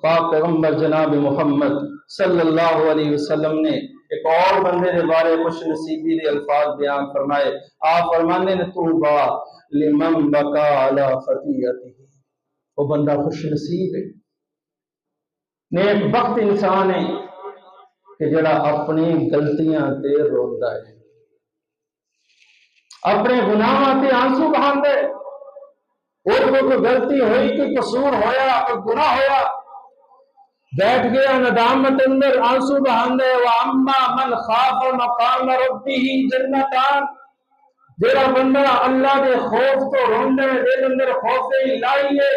پاک پیغمبر جناب محمد صلی اللہ علیہ وسلم نے ایک اور بندے کے بارے خوش نصیبی کے الفاظ بیان فرمائے. آپ فرمانے نے طوبی لمن بکا علی خطیئتہ، وہ بندہ خوش نصیب ہے، نیک بخت انسان ہے کہ جڑا اپنی غلطیاں تے روندا ہے، اپنے گناہاں تے آنسو بہاندا ہے. اور کوئی غلطی ہوئی، کوئی قصور ہویا، کوئی گناہ ہویا، بیٹھ گیا ندامت اندر آنسو بہاندا ہے. واما من خاف مقام ربہ جنتان، جڑا بندہ اللہ دے خوف تو روندا ہے، دل اندر خوف الہی ہے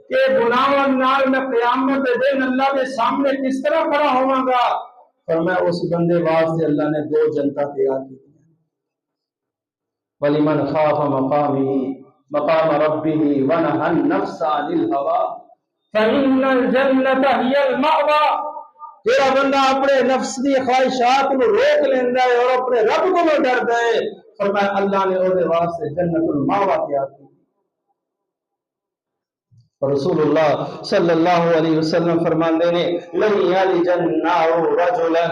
کہ گناہاں نال میں قیامت دے دن اللہ کے سامنے کس طرح کھڑا ہوواں گا. فرمایا اس بندے واسطے اللہ نے دو جنتاں تیار کی. وَلِمَنْ خَافَ مَقَامَ رَبِّهِ وَنَهَى النَّفْسَ عَنِ الْهَوَىٰ فَإِنَّ الْجَنَّةَ هِيَ الْمَأْوَىٰ. جڑا بندہ اپنے نفس دی خواہشات کو روک لیندا ہے اور اپنے رب کو ڈردا ہے، فرمایا اللہ نے اس واسطے جنت المأویٰ تیار کی. رسول اللہ صلی اللہ علیہ وسلم فرماندے نے لن یلج النار رجلا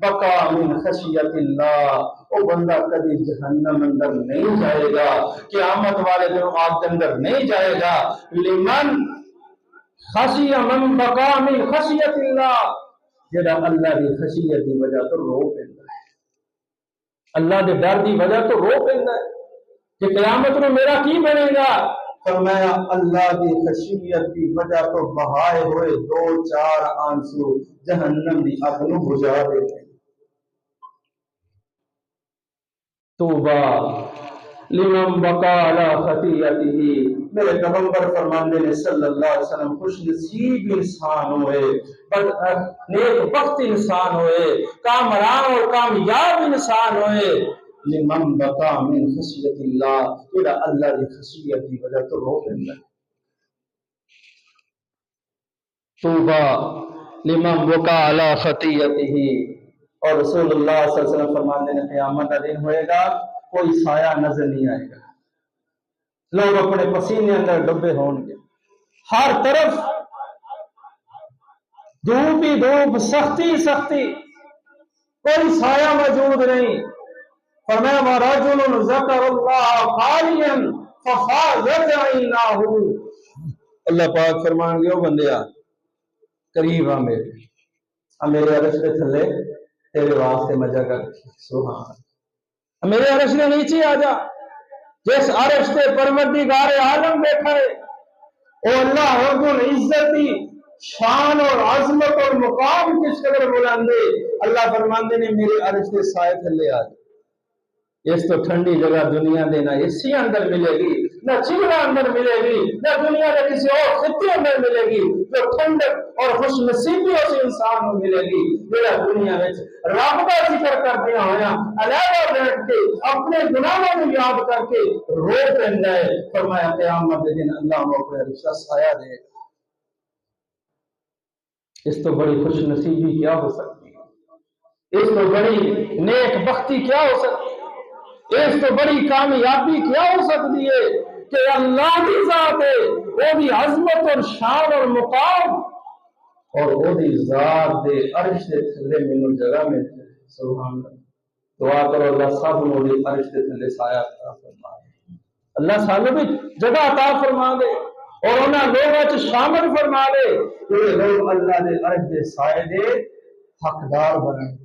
بقا من خشیت اللہ، وہ بندہ کبھی جہنم اندر نہیں جائے گا، قیامت والے دن آگ کے اندر نہیں جائے گا. لمن خشی من بقا من خشیت اللہ، جڑا اللہ کی خشیت کی وجہ تو رو پیندا ہے، اللہ کے ڈر کی وجہ تو رو پیندا ہے کہ قیامت میں میرا کی بنے گا. فرمایا اللہ کی خشیت کی وجہ تو بہائے ہوئے دو چار آنسو جہنم کی اگ نو بجھا دیتے. توبہ لمن بقا علی خطیئتہ، میرے پیغمبر فرماندے نے صلی اللہ علیہ وسلم خوش نصیب انسان ہوئے، نیک بخت انسان ہوئے، کامران اور کامیاب انسان ہوئے لمن بقا من خشیت اللہ، جڑا اللہ کی خشیت کی وجہ تو رو پیندا ہے. طوبی لمن بقا علی خطیئتہ. اور رسول اللہ صلی اللہ علیہ وسلم فرماتے ہیں قیامت کا دن ہوئے گا، کوئی سایہ نظر نہیں آئے گا، لوگ اپنے پسینے اندر ڈبے ہون گے، ہر طرف دھوپ ہی دھوپ، سختی سختی، کوئی سایہ موجود نہیں. فرمایا وَرَجُلٌ ذَكَرَ اللَّهَ خَالِيًا فَفَاضَتْ عَيْنَاهُ. اللہ پاک فرمان گے او بندیا قریب آ میرے عرش کے تھلے تیرے واسطے میں جگہ رکھی. سبحان، میرے عرش کے نیچے آ جا. جس عرش سے پروردگار عالم بیٹھا ہے او اللہ رب العزتی شان اور عظمت اور مقام کس قدر بلند ہے. اللہ فرماندے نے میرے عرش کے سائے تھلے آ جا. اس تو ٹھنڈی جگہ دنیا دے نہ اسی اندر ملے گی، نہ چمڑا اندر ملے گی، نہ دنیا کے کسی اور خطے اندر ملے گی. جو ٹھنڈک اور خوش نصیبی اس انسان کو ملے گی جڑا دنیا میں رب کا ذکر کردیا ہویا علیحدہ بیٹھ کے اپنے گناہوں کو یاد کر کے رو پیندا ہے. فرمایا قیامت کے دن اللہ کو اپنے عرش کا سایہ دے گا. اس تو بڑی خوش نصیبی کیا ہو سکتی ہے، اس تو بڑی نیک بختی کیا ہو سکتی ہے، اس تو بڑی کامیابی کیا ہو سکتی ہے کہ اللہ کی ذات ہے، وہ بھی عظمت اور شان اور مقام، اور وہ بھی ذات دے عرش دے تھلے مینوں جگہ میں. سبحان اللہ. دعا کرو اللہ سب نوں دی عرش دے تھلے سایہ عطا فرما دے، اللہ سانوں بھی جگہ عطا فرما دے اور انہاں لوگاں وچ شامل فرما دے جو لوگ اللہ دے عرش دے سائے دے حقدار بنن.